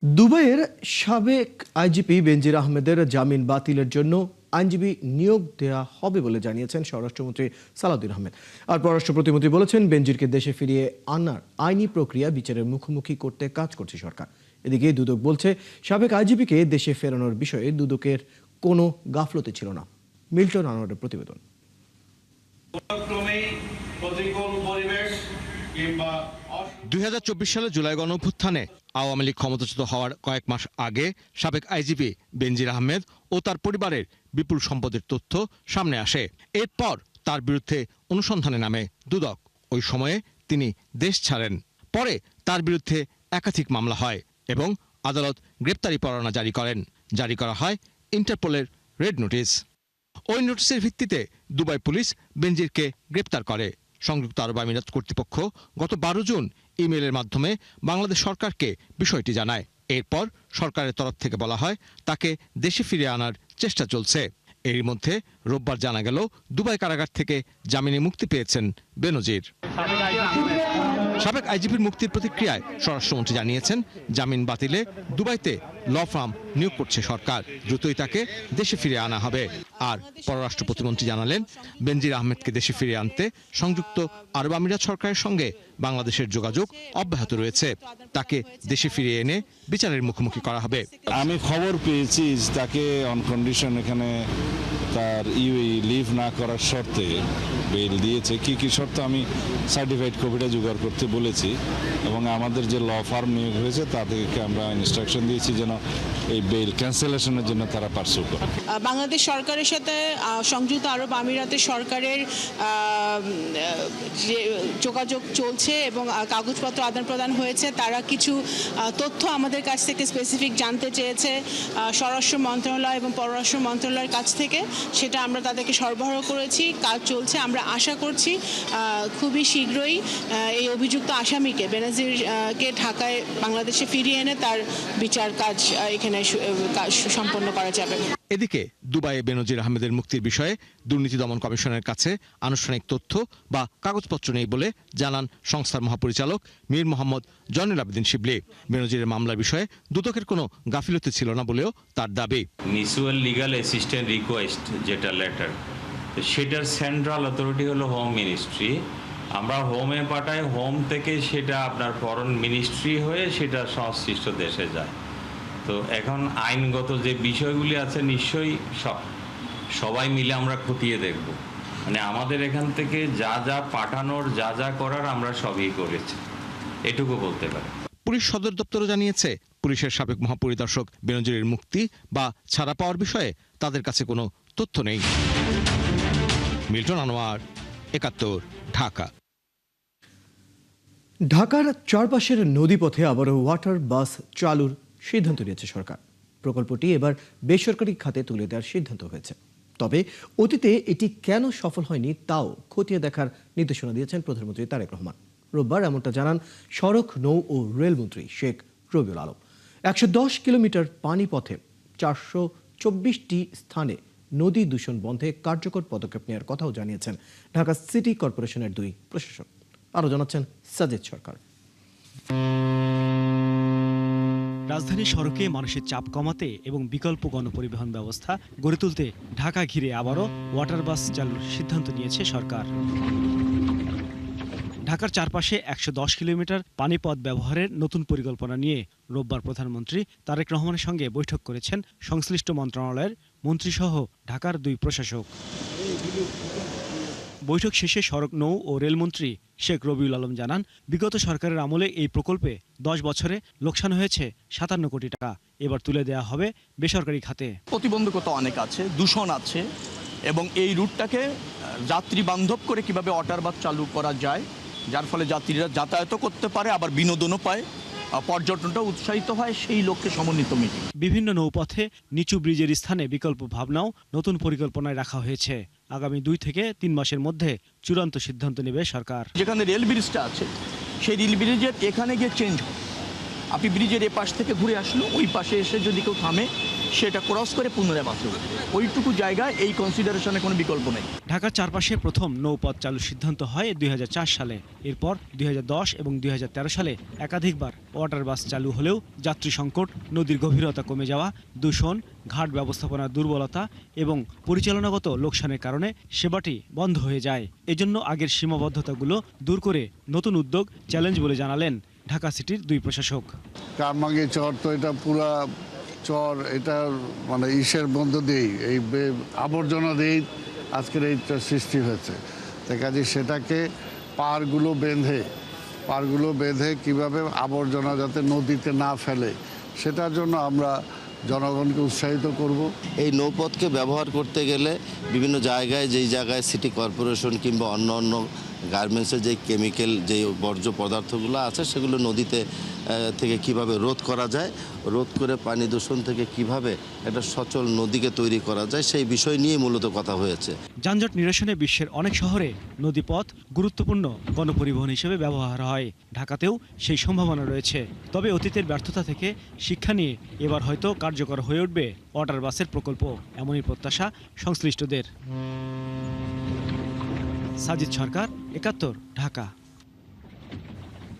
দুবাইয়ের সাবেক আইজিপি বেনজির আহমেদের জামিন বাতিলের জন্য আইনজীবী নিয়োগ দেওয়া হবে বলে জানিয়েছেন স্বরাষ্ট্রমন্ত্রী সালাউদ্দিন আহমেদ। আর পররাষ্ট্র প্রতিমন্ত্রী বলেছেন, বেনজিরকে দেশে ফিরিয়ে আনার আইনি প্রক্রিয়া বিচারের মুখোমুখি করতে কাজ করছে সরকার। এদিকে দুদক বলছে, সাবেক আইজিপিকে দেশে ফেরানোর বিষয়ে দুদকের কোনো গাফলতি ছিল না। মিল্টন আনোয়ারের প্রতিবেদন। 2024 সালে জুলাই গণঅভ্যুত্থানে আওয়ামী লীগ ক্ষমতাচ্যুত হওয়ার কয়েক মাস আগে সাবেক আইজিপি বেনজির আহমেদ ও তার পরিবারের বিপুল সম্পদের তথ্য সামনে আসে। এরপর তার বিরুদ্ধে অনুসন্ধানে নামে দুদক। ওই সময়ে তিনি দেশ ছাড়েন। পরে তার বিরুদ্ধে একাধিক মামলা হয় এবং আদালত গ্রেপ্তারি পরোয়ানা জারি করেন। জারি করা হয় ইন্টারপোলের রেড নোটিশ। ওই নোটিশের ভিত্তিতে দুবাই পুলিশ বেনজিরকে গ্রেপ্তার করে। সংযুক্ত আরব আমিরাত কর্তৃপক্ষ গত 12 জুন ইমেইলের মাধ্যমে বাংলাদেশ সরকারকে বিষয়টি জানায়। এরপর সরকারের তরফ থেকে বলা হয়, তাকে দেশে ফিরিয়ে আনার চেষ্টা চলছে। এরই মধ্যে রোববার জানা গেল, দুবাই কারাগার থেকে জামিনে মুক্তি পেয়েছেন বেনজির। সাবেক আইজিপির মুক্তির প্রতিক্রিয়ায় স্বরাষ্ট্রমন্ত্রী জানিয়েছেন, জামিন বাতিলে দুবাইতে ল ফার্ম নিয়োগ করছে সরকার। দ্রুতই তাকে দেশে ফিরিয়ে আনা হবে। আর পররাষ্ট্র প্রতিমন্ত্রী জানালেন, বেনজির আহমেদকে দেশে ফিরিয়ে আনতে সংযুক্ত আরব আমিরাত সরকারের সঙ্গে বাংলাদেশের যোগাযোগ অব্যাহত রয়েছে। তাকে দেশে ফিরিয়ে এনে বিচারের মুখোমুখি করা হবে। আমি খবর পেয়েছি তাকে অন কন্ডিশন এখানে তার লিভ না করার শর্তে বেল দিয়েছে। কি শর্ত আমি সার্টিফাইড কপিটা জোগাড় করতে বলেছি এবং আমাদের যে ল ফার্ম নিয়োগ হয়েছে তাদেরকে আমরা ইনস্ট্রাকশন দিয়েছি যেন এই বেল ক্যান্সেলেশনের জন্য তারা পার্সু করে। বাংলাদেশ সরকারের সাথে সংযুক্ত আরব আমিরাতের সরকারের যে যোগাযোগ চলছে এবং কাগজপত্র আদান প্রদান হয়েছে। তারা কিছু তথ্য আমাদের কাছ থেকে স্পেসিফিক জানতে চেয়েছে স্বরাষ্ট্র মন্ত্রণালয় এবং পররাষ্ট্র মন্ত্রণালয়ের কাছ থেকে। সেটা আমরা তাদেরকে সরবরাহ করেছি, কাজ চলছে। আমরা আশা করছি খুবই শীঘ্রই এই অভিযুক্ত আসামিকে বেনজিরকে ঢাকায় বাংলাদেশে ফিরিয়ে এনে তার বিচার কাজ এখানে সম্পন্ন করা যাবে। এদিকে দুবাইয়ে বেনজির আহমেদের মুক্তির বিষয়ে দুর্নীতি দমন কমিশনের কাছে আনুষ্ঠানিক তথ্য বা কাগজপত্র নেই বলে জানান সংস্থার মহাপরিচালক মীর মোহাম্মদ জয়নুল আবেদিন শিবলি। বেনজিরের মামলার বিষয়ে দুদকের কোনো গাফিলতি ছিল না বলেও তার দাবি। মিউচুয়াল লিগাল অ্যাসিস্ট্যান্ট রিকোয়েস্ট যেটা লেটার, সেটার সেন্ট্রাল অথরিটি হলো হোম মিনিস্ট্রি। আমরা হোমে পাঠাই, হোম থেকে সেটা আপনার ফরেন মিনিস্ট্রি হয়ে সেটা সংশ্লিষ্ট দেশে যায়। তো এখন আইনগত যে বিষয়গুলি আছে নিশ্চয়ই সবাই মিলে আমরা খতিয়ে দেখব। মানে আমাদের এখান থেকে যা যা পাঠানোর যা করার আমরা সবই করেছি, এটুকু বলতে পারি। পুলিশ সদর দপ্তরও জানিয়েছে, পুলিশের সাবেক মহাপরিদর্শক বেনজিরের মুক্তি বা ছাড়া পাওয়ার বিষয়ে তাদের কাছে কোনো তথ্য নেই। মিল্টন আনোয়ার, ৭১, ঢাকা। ঢাকার চারপাশের নদীপথে আবারও ওয়াটার বাস চালুর সিদ্ধান্ত নিয়েছে সরকার। প্রকল্পটি এবার বেসরকারি খাতে তুলে দেওয়ার সিদ্ধান্ত হয়েছে। তবে অতীতে এটি কেন সফল হয়নি তাও খতিয়ে দেখার নির্দেশনা দিয়েছেন প্রধানমন্ত্রী তারেক রহমান। রোববার এমনটা জানান সড়ক, নৌ ও রেলমন্ত্রী শেখ রবিউল আলম। ১১০ কিলোমিটার পানিপথে ৪২৪টি স্থানে নদী দূষণ বন্ধে কার্যকর পদক্ষেপ নেওয়ার কথাও জানিয়েছেন ঢাকা সিটি কর্পোরেশনের 2 প্রশাসক। আরও জানাচ্ছেন সাজিদ সরকার। রাজধানীর সড়কে মানুষের চাপ কমাতে এবং বিকল্প গণপরিবহন ব্যবস্থা গড়ে তুলতে ঢাকা ঘিরে আবারও ওয়াটার বাস চালুর সিদ্ধান্ত নিয়েছে সরকার। ঢাকার চারপাশে ১১০ কিলোমিটার পানিপথ ব্যবহারের নতুন পরিকল্পনা নিয়ে রোববার প্রধানমন্ত্রী তারেক রহমানের সঙ্গে বৈঠক করেছেন সংশ্লিষ্ট মন্ত্রণালয়ের মন্ত্রীসহ ঢাকার 2 প্রশাসক। বৈঠক শেষে সড়ক, নৌ ও রেলমন্ত্রী শেখ রবিউল আলম জানান, বিগত সরকারের আমলে এই প্রকল্পে 10 বছরে লোকসান হয়েছে ৫৭ কোটি টাকা। এবার তুলে দেওয়া হবে বেসরকারি খাতে। প্রতিবন্ধকতা অনেক আছে, দূষণ আছে এবং এই রুটটাকে যাত্রী বান্ধব করে কিভাবে ওয়াটার বাস চালু করা যায়, যার ফলে যাত্রীরা যাতায়াতও করতে পারে, আবার বিনোদনও পায়, পর্যটনটা উৎসাহিত হয়, সেই লক্ষ্যে সমন্বিত মিটিং। বিভিন্ন নৌপথে নিচু ব্রিজের স্থানে বিকল্প ভাবনাও নতুন পরিকল্পনায় রাখা হয়েছে। আগামী 2 থেকে 3 মাসের মধ্যে চূড়ান্ত সিদ্ধান্ত নেবে সরকার। যেখানে রেল ব্রিজটা আছে সেই রেল ব্রিজের এখানে গিয়ে চেঞ্জ হবে আপনি ব্রিজের এ পাশ থেকে ঘুরে আসলো, ওই পাশে এসে যদি কেউ থামে সেটা ক্রস করে পুনরায় বাসে উঠবে। ওইটুকু জায়গায় এই কনসিডারেশনে কোনো বিকল্প নেই। ঢাকার চারপাশে প্রথম নৌপথ চালুর সিদ্ধান্ত হয় 2004 সালে। এরপর 2010 এবং 2013 সালে একাধিকবার ওয়াটার বাস চালু হলেও যাত্রী সংকট, নদীর গভীরতা কমে যাওয়া, দূষণ, ঘাট ব্যবস্থাপনার দুর্বলতা এবং পরিচালনাগত লোকসানের কারণে সেবাটি বন্ধ হয়ে যায়। এজন্য আগের সীমাবদ্ধতাগুলো দূর করে নতুন উদ্যোগ চ্যালেঞ্জ বলে জানালেন ঢাকা সিটির 2 প্রশাসক। কারমাঙ্গি চর তো এটা পুরা চর, এটা মানে ইসের মধ্য দিয়েই এই আবর্জনা দিয়েই আজকের এইটা সৃষ্টি হয়েছে। তাই কাজে সেটাকে পাড়গুলো বেঁধে কিভাবে আবর্জনা যাতে নদীতে না ফেলে সেটার জন্য আমরা জনগণকে উৎসাহিত করব। এই নৌপথকে ব্যবহার করতে গেলে বিভিন্ন জায়গায় যেই জায়গায় সিটি কর্পোরেশন কিংবা অন্য গার্মেন্টসের যে কেমিক্যাল যে বর্জ্য পদার্থগুলো আছে সেগুলো নদীতে থেকে কিভাবে রোধ করা যায়, রোধ করে পানি দূষণ থেকে কিভাবে একটা সচল নদীকে তৈরি করা যায় সেই বিষয় নিয়ে মূলত কথা হয়েছে। যানজট নিরসনে বিশ্বের অনেক শহরে নদীপথ গুরুত্বপূর্ণ গণপরিবহন হিসেবে ব্যবহার হয়। ঢাকাতেও সেই সম্ভাবনা রয়েছে। তবে অতীতের ব্যর্থতা থেকে শিক্ষা নিয়ে এবার হয়তো কার্যকর হয়ে উঠবে ওয়াটার বাসের প্রকল্প, এমনই প্রত্যাশা সংশ্লিষ্টদের। সাজিদ সরকার, 71, ঢাকা।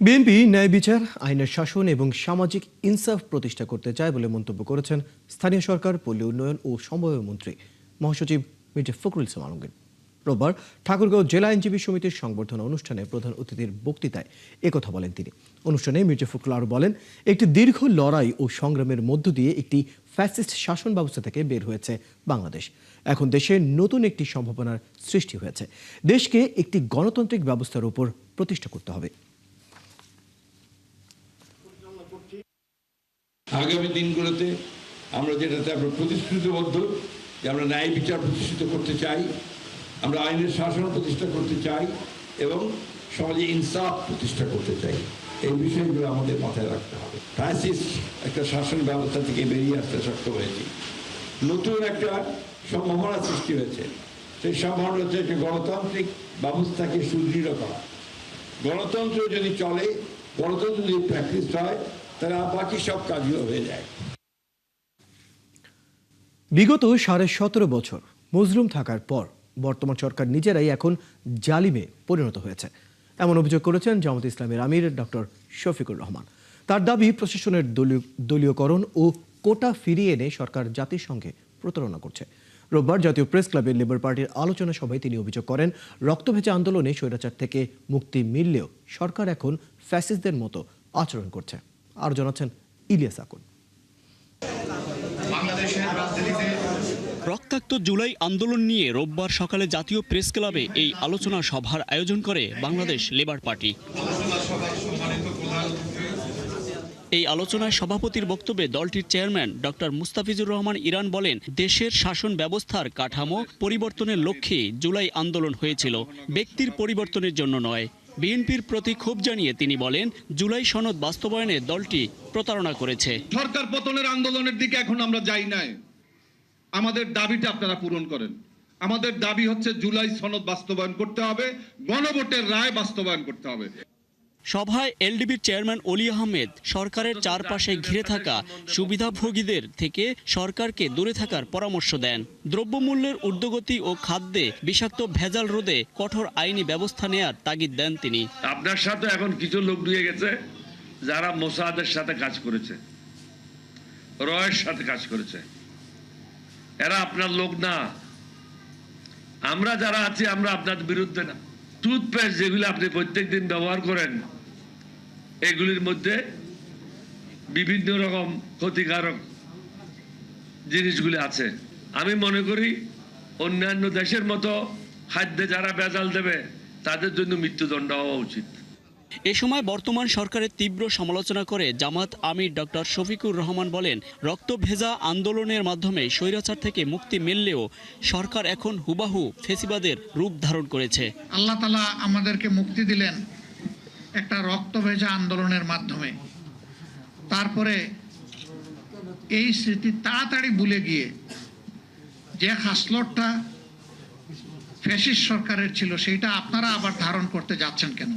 বিএনপি ন্যায় বিচার, আইনের শাসন এবং সামাজিক ইনসাফ প্রতিষ্ঠা করতে চায় বলে মন্তব্য করেছেন স্থানীয় সরকার, পল্লী উন্নয়ন ও সমবায় মন্ত্রী মহাসচিব মির্জা ফখরুল ইসলাম আলমগীর। রোববার ঠাকুরগাঁও জেলা আইনজীবী সমিতির সংবর্ধনা অনুষ্ঠানে প্রধান অতিথির বক্তৃতায় একথা বলেন তিনি। অনুষ্ঠানে মির্জা ফখরুল আরও বলেন, একটি দীর্ঘ লড়াই ও সংগ্রামের মধ্য দিয়ে একটি ফ্যাসিস্ট শাসন ব্যবস্থা থেকে বের হয়েছে বাংলাদেশ। এখন দেশে নতুন একটি সম্ভাবনার সৃষ্টি হয়েছে। দেশকে একটি গণতান্ত্রিক ব্যবস্থার উপর প্রতিষ্ঠা করতে হবে। আগামী দিনগুলোতে আমরা যেটাতে আমরা প্রতিশ্রুতিবদ্ধ যে আমরা ন্যায় বিচার প্রতিষ্ঠিত করতে চাই, আমরা আইনের শাসন প্রতিষ্ঠা করতে চাই এবং সমাজে ইনসাফ প্রতিষ্ঠা করতে চাই। এই বিষয়গুলো আমাদের মাথায় রাখতে হবে। ফ্যাসিস্ট একটা শাসন ব্যবস্থা থেকে বেরিয়ে আসতে সক্ষম হয়েছি, নতুন একটা সম্ভাবনা সৃষ্টি হয়েছে। সেই সম্ভাবনা হচ্ছে একটা গণতান্ত্রিক ব্যবস্থাকে সুদৃঢ় করা। গণতন্ত্র যদি চলে, গণতন্ত্র যদি প্র্যাকটিস হয়, তারা বাকি সব কাজগুলো হয়ে যায়। বিগত 17.5 বছর মজলুম থাকার পর বর্তমান সরকার নিজেরাই এখন জালিমে পরিণত হয়েছে, এমন অভিযোগ করেছেন জামাত ইসলামের আমির ডক্টর শফিকুর রহমান। তার দাবি, প্রশাসনের দলীয়করণ ও কোটা ফিরিয়ে এনে সরকার জাতির সঙ্গে প্রতারণা করছে। রোববার জাতীয় প্রেস ক্লাবে লেবার পার্টির আলোচনা সভায় তিনি অভিযোগ করেন, রক্তভেজা আন্দোলনে স্বৈরাচার থেকে মুক্তি মিললেও সরকার এখন ফ্যাসিস্টদের মতো আচরণ করছে। আর জানাচ্ছেন ইলিয়াস আকুন। রক্তাক্ত জুলাই আন্দোলন নিয়ে রোববার সকালে জাতীয় প্রেস ক্লাবে এই আলোচনা সভার আয়োজন করে বাংলাদেশ লেবার পার্টি। এই আলোচনায় সভাপতির বক্তব্যে দলটির chairman doctor Mustafizur Rahman Iran বলেন, দেশের শাসন ব্যবস্থার কাঠামো পরিবর্তনের লক্ষ্যে জুলাই আন্দোলন হয়েছিল, ব্যক্তির পরিবর্তনের জন্য নয়। বিএনপির প্রতি ক্ষোভ জানিয়ে তিনি বলেন, জুলাই সনদ বাস্তবায়নে দলটি প্রতারণা করেছে। সরকার পতনের আন্দোলনের দিকে এখন আমরা যাই নাই। আমাদের দাবিটা আপনারা পূরণ করেন। আমাদের দাবি হচ্ছে জুলাই সনদ বাস্তবায়ন করতে হবে, গণভোটের রায় বাস্তবায়ন করতে হবে। সভায় এলডিবির চেয়ারম্যান অলি আহমেদ সরকারের চারপাশে ঘিরে থাকা সুবিধাভোগীদের থেকে সরকারকে দূরে থাকার পরামর্শ দেন। দ্রব্যমূল্যের ঊর্ধ্বগতি ও খাদ্যে বিষাক্ত ভেজাল রোধে কঠোর আইনি ব্যবস্থা নেয়ার তাগিদ দেন তিনি। আপনার সাথে এখন কিছু লোক ঢুকে গেছে যারা মোসাদের সাথে কাজ করেছে, রয়ের সাথে কাজ করেছে। এরা আপনার লোক না। আমরা যারা আছি আমরা আপনার বিরুদ্ধে না। টুথপেস্ট যেগুলো আপনি প্রত্যেকদিন ব্যবহার করেন, এগুলির মধ্যে বিভিন্ন রকম ক্ষতিকারক জিনিসগুলি আছে। আমি মনে করি অন্যান্য দেশের মতো খাদ্যে যারা ভেজাল দেবে তাদের জন্য মৃত্যুদণ্ড হওয়া উচিত। এ সময় বর্তমান সরকারের তীব্র সমালোচনা করে জামাত আমির ডক্টর শফিকুর রহমান বলেন, রক্তভেজা আন্দোলনের মাধ্যমে স্বৈরাচার থেকে মুক্তি মিললেও সরকার এখন হুবাহু ফেসিবাদের রূপ ধারণ করেছে। আল্লাহ তাআলা আমাদেরকে মুক্তি দিলেন একটা রক্তভেজা আন্দোলনের মাধ্যমে। তারপরে এই স্মৃতি তাড়াতাড়ি ভুলে গিয়ে যে খাসলতটা ফ্যাসিস্ট সরকারের ছিল সেইটা আপনারা আবার ধারণ করতে যাচ্ছেন কেন?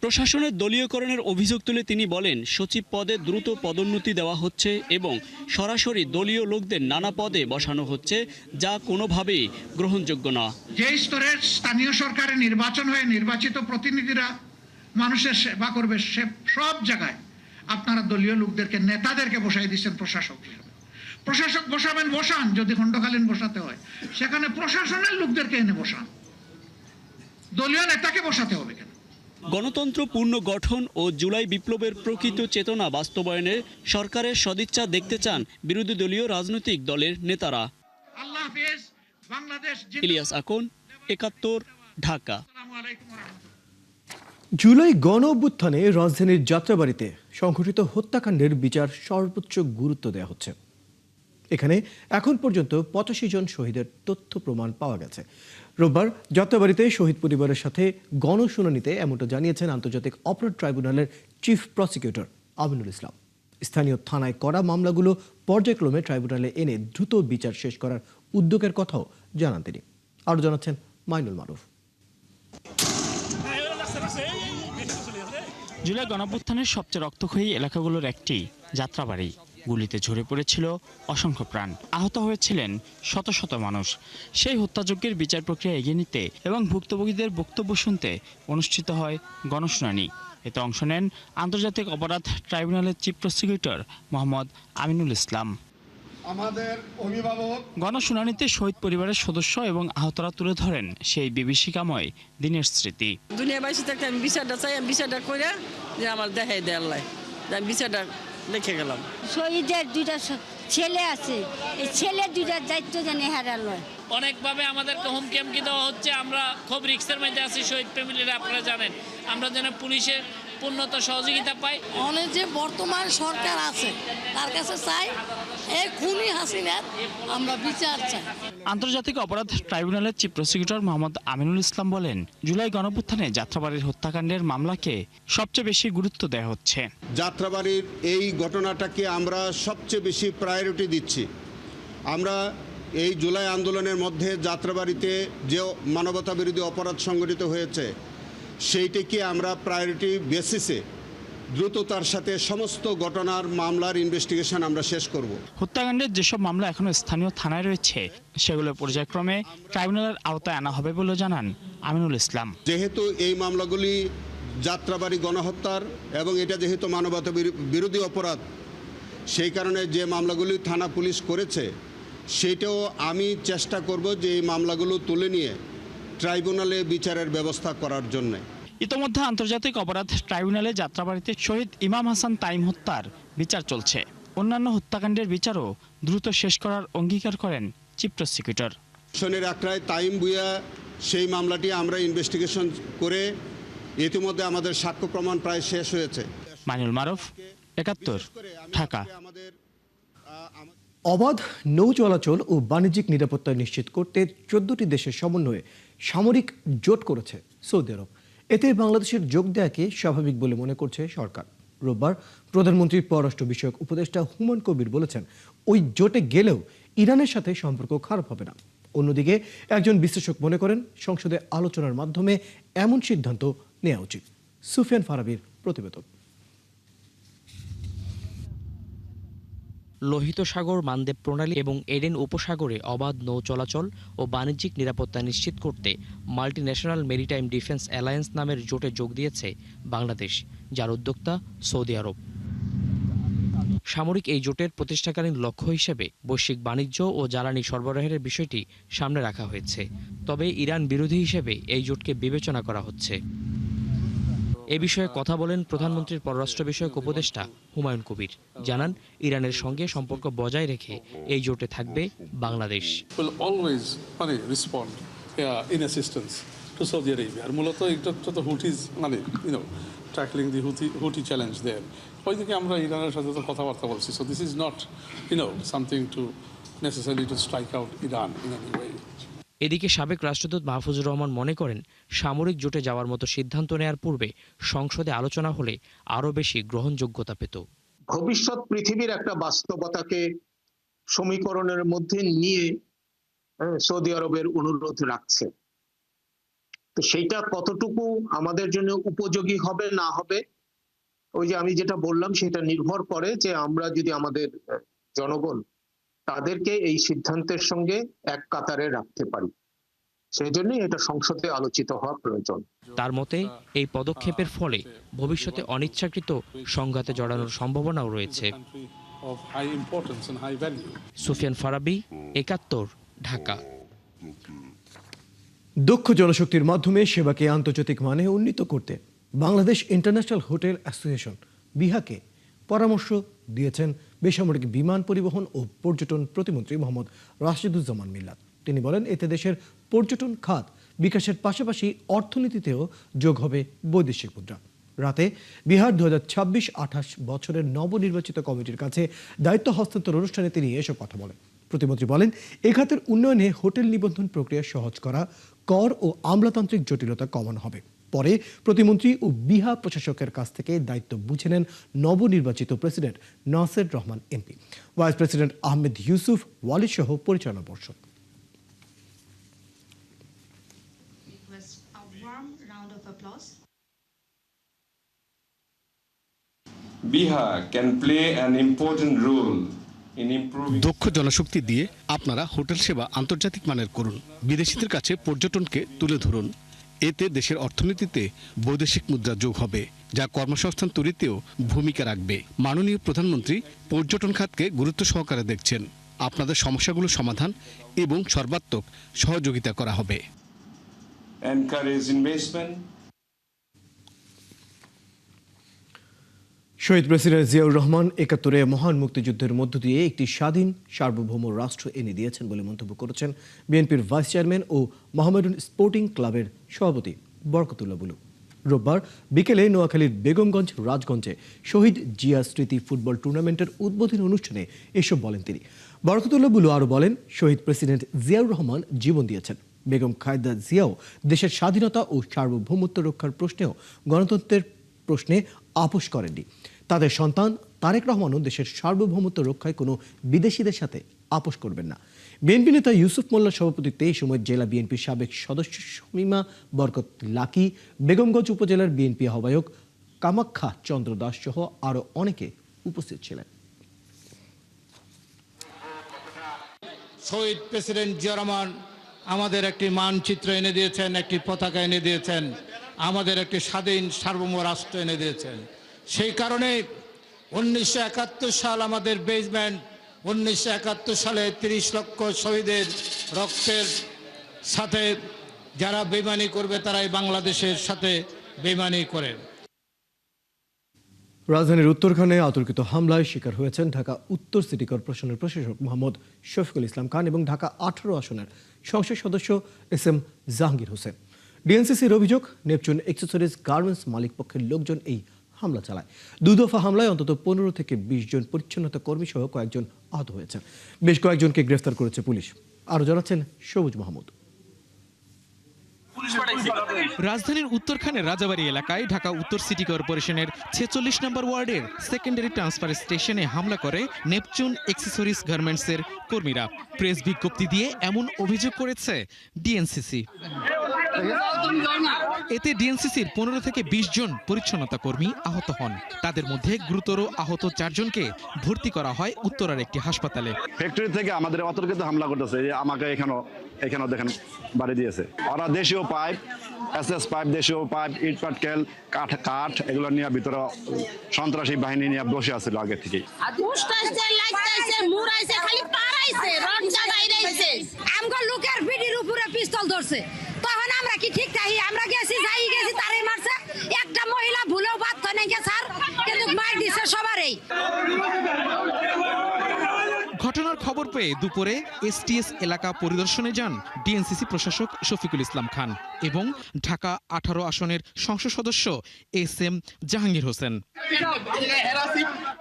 প্রশাসনের দলীয়করণের অভিযোগ তুলে তিনি বলেন, সচিব পদে দ্রুত পদোন্নতি দেওয়া হচ্ছে এবং সরাসরি দলীয় লোকদের নানা পদে বসানো হচ্ছে, যা কোনোভাবেই গ্রহণযোগ্য না। যে স্তরের স্থানীয় সরকারে নির্বাচন হয়ে নির্বাচিত প্রতিনিধিরা মানুষের সেবা করবে, সে সব জায়গায় আপনারা দলীয় লোকদেরকে, নেতাদেরকে বসাই দিচ্ছেন প্রশাসক হিসেবে। প্রশাসক বসাবেন, বসান, যদি খণ্ডকালীন বসাতে হয় সেখানে প্রশাসনের লোকদেরকে এনে বসান, দলীয় নেতাকে বসাতে হবে কেন? গণতন্ত্র পূর্ণ গঠন ও জুলাই বিপ্লবের প্রকৃত চেতনা বাস্তবায়নে সরকারের সদিচ্ছা দেখতে চান বিরোধী দলীয় রাজনৈতিক দলের নেতারা। আল্লাহ হাফেজ, বাংলাদেশ। ইলিয়াস আকন, ৭১, ঢাকা। জুলাই গণ অভ্যুত্থানে রাজধানীর যাত্রাবাড়িতে সংঘটিত হত্যাকাণ্ডের বিচার সর্বোচ্চ গুরুত্ব দেওয়া হচ্ছে। এখানে এখন পর্যন্ত ৮৫ জন শহীদের তথ্য প্রমাণ পাওয়া গেছে। রোববার যাত্রাবাড়িতে শহীদ পরিবারের সাথে গণশুনানিতে এমনটা জানিয়েছেন আন্তর্জাতিক অপরাধ ট্রাইব্যুনালের চিফ প্রসিকিউটর আমিনুল ইসলাম। স্থানীয় থানায় করা মামলাগুলো পর্যায়ক্রমে ট্রাইব্যুনালে এনে দ্রুত বিচার শেষ করার উদ্যোগের কথাও জানান তিনি। আরও জানাচ্ছেন মাইনুল মারুফ। জুলাই গণঅভ্যুত্থানের সবচেয়ে রক্তক্ষয়ী এলাকাগুলোর একটি যাত্রাবাড়ি। গুলিতে ঝরে পড়েছিল অসংখ্য প্রাণ, আহত হয়েছিলেন শত শত মানুষ। সেই হত্যাযজ্ঞের বিচার প্রক্রিয়া এগিয়ে নিতে এবং ভুক্তভোগীদের বক্তব্য শুনতে অনুষ্ঠিত হয় গণশুনানি। এতে অংশ নেন আন্তর্জাতিক অপরাধ ট্রাইব্যুনালের চিফ প্রসিকিউটর মোহাম্মদ আমিনুল ইসলাম। আমাদের অভিভাবক গণশুনানিতে শহীদ পরিবারের সদস্য এবং আহতরা তুলে ধরেন সেই বিভীষিকাময় দিনের স্মৃতি। দুনিয়াবাসী থাকতে আমি বিচারটা চাই, আমি বিচারটা করে যে আমার দেখাই দেয় আল্লাহ, আমি বিচারটা লিখে গেলাম। শহীদের দুইটা ছেলে আছে, এই ছেলে দুইটার দায়িত্ব জানি হারালো। অনেকভাবে আমাদেরকে হুমকি দেওয়া হচ্ছে, আমরা খুব রিস্কের মধ্যে আছি শহীদ ফ্যামিলিরা, আপনারা জানেন। আমরা যেন পুলিশের পূর্ণতা সহযোগিতা পাই। অনেক যে বর্তমান সরকার আছে তার কাছে চাই এই খুনি হাসিনার আমরা বিচার চাই। আন্তর্জাতিক অপরাধ ট্রাইব্যুনালের চিফ প্রসিকিউটর মোহাম্মদ আমিনুল ইসলাম বলেন, জুলাই গণঅভ্যুত্থানে যাত্রাবাড়ির হত্যাকাণ্ডের মামলাকে সবচেয়ে বেশি গুরুত্ব দেওয়া হচ্ছে। যাত্রাবাড়ির এই ঘটনাটাকে আমরা সবচেয়ে বেশি প্রায়োরিটি দিচ্ছি। আমরা এই জুলাই আন্দোলনের মধ্যে যাত্রাবাড়িতে যে মানবতা বিরোধী অপরাধ সংঘটিত হয়েছে সেইটিকে আমরা প্রায়োরিটি বেসিসে দ্রুততার সাথে সমস্ত ঘটনার মামলার ইনভেস্টিগেশন আমরা শেষ করব। হত্যাকাণ্ডের যেসব মামলা এখনো স্থানীয় থানায় রয়েছে সেগুলো পর্যায়ক্রমে ট্রাইব্যুনালের আওতায় আনা হবে বলে জানান আমিনুল ইসলাম। যেহেতু এই মামলাগুলি যাত্রাবাড়ি গণহত্যার এবং এটা যেহেতু মানবতা বিরোধী অপরাধ, সেই কারণে যে মামলাগুলি থানা পুলিশ করেছে সেটাও আমি চেষ্টা করব যে এই মামলাগুলো তুলে নিয়ে ট্রাইব্যুনালে বিচারের ব্যবস্থা করার জন্য। ইতোমধ্যে আন্তর্জাতিক অপরাধ ট্রাইব্যুনালে যাত্রাবাড়িতে শহীদ ইমাম হাসান তাইম হত্যার বিচার চলছে। অন্যান্য হত্যাকাণ্ডের বিচারও দ্রুত শেষ করার অঙ্গীকার করেন চিফ প্রসিকিউটর। শনির একটায় তাইম বুয়া সেই মামলাটি আমরা ইনভেস্টিগেশন করে ইতিমধ্যে আমাদের সাক্ষ্য প্রমাণ প্রায় শেষ হয়েছে। মাইনুল মারুফ, ৭১, ঢাকা। অবাধ নৌ চলাচল ও বাণিজ্যিক নিরাপত্তা নিশ্চিত করতে ১৪টি দেশের সমন্বয়ে সামরিক জোট করেছে সৌদি আরব। এতে বাংলাদেশের যোগ দেয়াকে স্বাভাবিক বলে মনে করছে সরকার। রোববার প্রধানমন্ত্রীর পররাষ্ট্র বিষয়ক উপদেষ্টা হুমায়ুন কবির বলেছেন, ওই জোটে গেলেও ইরানের সাথে সম্পর্ক খারাপ হবে না। অন্যদিকে একজন বিশ্লেষক মনে করেন, সংসদে আলোচনার মাধ্যমে এমন সিদ্ধান্ত নেওয়া উচিত। সুফিয়ান ফারাবির প্রতিবেদন। লোহিত সাগর, মানদেব প্রণালী এবং এডেন উপসাগরে অবাধ নৌ চলাচল ও বাণিজ্যিক নিরাপত্তা নিশ্চিত করতে মাল্টিন্যাশনাল মেরিটাইম ডিফেন্স অ্যালায়েন্স নামের জোটে যোগ দিয়েছে বাংলাদেশ, যার উদ্যোক্তা সৌদি আরব। সামরিক এই জোটের প্রতিষ্ঠাকালীন লক্ষ্য হিসেবে বৈশ্বিক বাণিজ্য ও জ্বালানি সরবরাহের বিষয়টি সামনে রাখা হয়েছে। তবে ইরান বিরোধী হিসেবে এই জোটকে বিবেচনা করা হচ্ছে। এ বিষয়ে কথা বলেন প্রধানমন্ত্রীর পররাষ্ট্র বিষয়ক উপদেষ্টা হুমায়ুন কবির। জানান, ইরানের সঙ্গে সম্পর্ক বজায় রেখে এই জোটে থাকবে বাংলাদেশ। মূলত এটা তো হুটিজ ট্যাকলিং দি হুটি চ্যালেঞ্জ দেয়ার। ওইদিকে আমরা ইরানের সাথে তো কথাবার্তা বলছি। So this is not something to necessary to strike out Iran in any way. এদিকে সাবেক রাষ্ট্রদূত মাহফুজুর রহমান মনে করেন, সামরিক জোটে যাওয়ার মতো সিদ্ধান্ত নেয়ার পূর্বে সংসদে আলোচনা হলে আরও বেশি গ্রহণযোগ্যতা পেত। ভবিষ্যৎ পৃথিবীর একটা বাস্তবতাকে সমীকরণের মধ্যে নিয়ে সৌদি আরবের অনুরোধ রাখছে। তো সেইটা কতটুকু আমাদের জন্য উপযোগী হবে না হবে, ওই যে আমি যেটা বললাম, সেটা নির্ভর করে যে আমরা যদি আমাদের জনগণ তাদেরকে এই সিদ্ধান্তের সঙ্গে এক কাতারে রাখতে পারি, সেই জন্যই এটা সংসদে আলোচিত হওয়া প্রয়োজন। তার মতে এই পদক্ষেপের ফলে ভবিষ্যতে অনিচ্ছাকৃত সংঘাতে জড়ানোর সম্ভাবনাও রয়েছে। সুফিয়ান ফারাবি, ৭১, ঢাকা। দক্ষ জনশক্তির মাধ্যমে সেবাকে আন্তর্জাতিক মানে উন্নীত করতে বাংলাদেশ ইন্টারন্যাশনাল হোটেল অ্যাসোসিয়েশন বিহাকে পরামর্শ দিয়েছেন বেসামরিক বিমান পরিবহন ও পর্যটন প্রতিমন্ত্রী মোহাম্মদ রাশেদুজ্জামান মিল্লাত। তিনি বলেন, এতে দেশের পর্যটন খাত বিকাশের পাশাপাশি অর্থনীতিতেও যোগ হবে বৈদেশিক মুদ্রা। রাতে বিহার 2026-28 বছরের নবনির্বাচিত কমিটির কাছে দায়িত্ব হস্তান্তর অনুষ্ঠানে তিনি এসব কথা বলেন। প্রতিমন্ত্রী বলেন, এ খাতের উন্নয়নে হোটেল নিবন্ধন প্রক্রিয়া সহজ করা, কর ও আমলাতান্ত্রিক জটিলতা কমানো হবে। পরে প্রতিমন্ত্রী ও বিহা প্রশাসকের কাছ থেকে দায়িত্ব বুঝে নেন নবনির্বাচিত president Naser Rahman MP, vice president Ahmed Yusuf Wali সহ পরিচালনা পর্ষদ। Biha can play an important role in improving. দক্ষ জনশক্তি দিয়ে আপনারা হোটেল সেবা আন্তর্জাতিক মানের করুন, বিদেশিদের কাছে পর্যটনকে তুলে ধরুন। এতে দেশের অর্থনীতিতে বৈদেশিক মুদ্রা যোগ হবে, যা কর্মসংস্থান তৈরিতেও ভূমিকা রাখবে। মাননীয় প্রধানমন্ত্রী পর্যটন খাতকে গুরুত্ব সহকারে দেখছেন। আপনাদের সমস্যাগুলো সমাধান এবং সর্বাত্মক সহযোগিতা করা হবে। Encourage investment. শহীদ প্রেসিডেন্ট জিয়াউর রহমান ৭১-এ মহান মুক্তিযুদ্ধের মধ্য দিয়ে একটি স্বাধীন সার্বভৌম রাষ্ট্র এনে দিয়েছেন বলে মন্তব্য করেছেন বিএনপির ভাইস চেয়ারম্যান ও মোহামেডান স্পোর্টিং ক্লাবের সভাপতি বরকতুল্লাহ বুলু। রোববার বিকেলে নোয়াখালীর বেগমগঞ্জ রাজগঞ্জে শহীদ জিয়া স্মৃতি ফুটবল টুর্নামেন্টের উদ্বোধনী অনুষ্ঠানে এসব বলেন তিনি। বরকতুল্লাহ বুলু আরও বলেন, শহীদ প্রেসিডেন্ট জিয়াউর রহমান জীবন দিয়েছেন। বেগম খালেদা জিয়াও দেশের স্বাধীনতা ও সার্বভৌমত্ব রক্ষার প্রশ্নেও গণতন্ত্রের প্রশ্নে আপোষ করেননি। তাদের সন্তান তারেক রহমানও দেশের সার্বভৌমত্ব রক্ষায় কোনো বিদেশিদের সাথে আপোষ করবেন না। বিএনপি নেতা ইউসুফ মোল্লার সভাপতিত্বে এই সময় জেলা বিএনপির সাবেক সদস্য শমীমা বরকত লাকি, বেগমগঞ্জ উপজেলার বিএনপি আহ্বায়ক কামাখ্যা চন্দ্র দাস সহ আরও অনেকে উপস্থিত ছিলেন। শহীদ প্রেসিডেন্ট জিয়াউর রহমান আমাদের একটি মানচিত্র এনে দিয়েছেন, একটি পতাকা এনে দিয়েছেন, আমাদের একটি স্বাধীন সার্বভৌম রাষ্ট্র এনে দিয়েছেন। সেই কারণে 1971 সাল আমাদের বেসমেন্ট, 1971 সালে 30 লক্ষ শহীদের রক্তের সাথে যারা বেইমানি করবে তারাই বাংলাদেশের সাথে বেইমানি করে। রাজধানীর উত্তরখানে অতর্কিত হামলায় শিকার হয়েছেন ঢাকা উত্তর সিটি কর্পোরেশনের প্রশাসক মোহাম্মদ শফিকুল ইসলাম খান এবং ঢাকা 18 আসনের সংসদ সদস্য SM জাহাঙ্গীর হোসেন। ডিএনসিসির অভিযোগ, নেপচুন অ্যাক্সেসরিজ গার্মেন্টস মালিক পক্ষের লোকজন এই হামলা চালায়। দুদফা হামলায় অন্তত 15 থেকে 20 জন পরিচ্ছন্নতা কর্মী সহ কয়েকজন আহত হয়েছেন। বেশ কয়েকজনকে গ্রেফতার করেছে পুলিশ। আরও জানাচ্ছেন সবুজ মাহমুদ। রাজধানীর উত্তরখানের রাজাবাড়ী এলাকায় ঢাকা উত্তর সিটি কর্পোরেশনের 46 নম্বর ওয়ার্ডের সেকেন্ডারি ট্রান্সফার স্টেশনে হামলা করে নেপচুন অ্যাক্সেসরিজ গার্মেন্টসের কর্মীরা। প্রেস বিজ্ঞপ্তি দিয়ে এমন অভিযোগ করেছে ডিএনসিসি। এতে ডিএনসিসির 15 থেকে 20 জন পরিচ্ছন্নতা কর্মী আহত হন। তাদের মধ্যে গুরুতর আহত 4 জনকে ভর্তি করা হয় উত্তরার একটি হাসপাতালে। ফ্যাক্টরি থেকে আমাদের অতর্কিত হামলা করতেছে, আমাকে এখানে দেখেন বাড়ি দিয়েছে। ওরা দেশীয় পাইপ, SS পাইপ, দেশীয় পাইপ, ইট পাটকেল, কাঠ এগুলো নিয়ে ভিতরে সন্ত্রাসী বাহিনী নিয়ে বসে আছিল আগে থেকেই। লোকের পিঠির উপরে পিস্তল ধরছে, তখন আমরা কি ঠিক থাকি? আমরা গেছি তারাই মারছে। একটা মহিলা ভুলেও বাধ্য নেই স্যার, কিন্তু মার দিছে সবারই। ঘটনার খবর পেয়ে দুপুরে STS এলাকা পরিদর্শনে যান ডিএনসিসি প্রশাসক শফিকুল ইসলাম খান এবং ঢাকা 18 আসনের সংসদ সদস্য SM জাহাঙ্গীর হোসেন।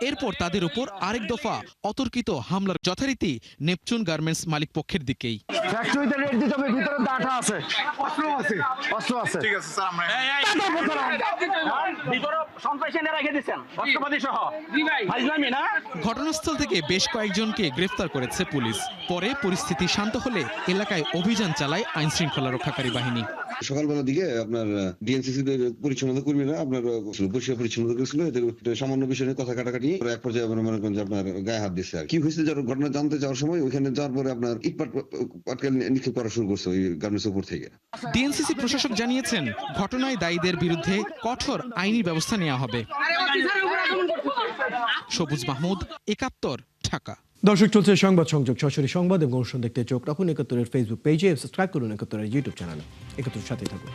এরপর তাদের উপর আরেক দফা অতর্কিত হামলার যথারীতি নেপচুন গার্মেন্টস মালিক পক্ষের দিকেই। ফ্যাক্টরিতে রেড দিতে হবে, ভিতরে ডাটা আছে, অস্ত্র আছে। ঠিক আছে স্যার, আমরা ভিতরে সন্ত্রাসী রেখে দিবেন অস্ত্রপাতি সহ। ফাইজলামি না। ঘটনাস্থল থেকে বেশ কয়েকজনকে গ্রেফতার করেছে পুলিশ। পরে পরিস্থিতি শান্ত হলে এলাকায় অভিযান চালায় আইন শৃঙ্খলা রক্ষাকারী বাহিনী। সকালবেলা দিকে আপনার ডিএনসিসি পরিচ্ছন্নতা কর্মীরা আপনার পরিষ্কার পরিচ্ছন্নতা করেছিল, এদের সামান্য বিষয় নিয়ে কথা কাটাকাটি এক পর্যায়ে মনে করেন যে আপনার গায়ে হাত দিচ্ছে। আর কি হয়েছে যার ঘটনা জানতে যাওয়ার সময় ওইখানে যাওয়ার পরে আপনার ইট পাটকেল নিক্ষেপ করা শুরু করছে ওই গার্মেন্টসের উপর থেকে। ডিএনসিসি প্রশাসক জানিয়েছেন ঘটনায় দায়ীদের বিরুদ্ধে কঠোর আইনি ব্যবস্থা নেওয়া হবে। সবুজ মাহমুদ, ৭১, ঢাকা। দর্শক, চলছে সংবাদ সংযোগ, সরাসরি সংবাদ এবং অনুষ্ঠান দেখতে চোখ রাখুন ৭১-এর ফেসবুক পেজে, সাবস্ক্রাইব করুন ৭১-এর ইউটিউব চ্যানেলে। ৭১-এর সাথেই থাকুন।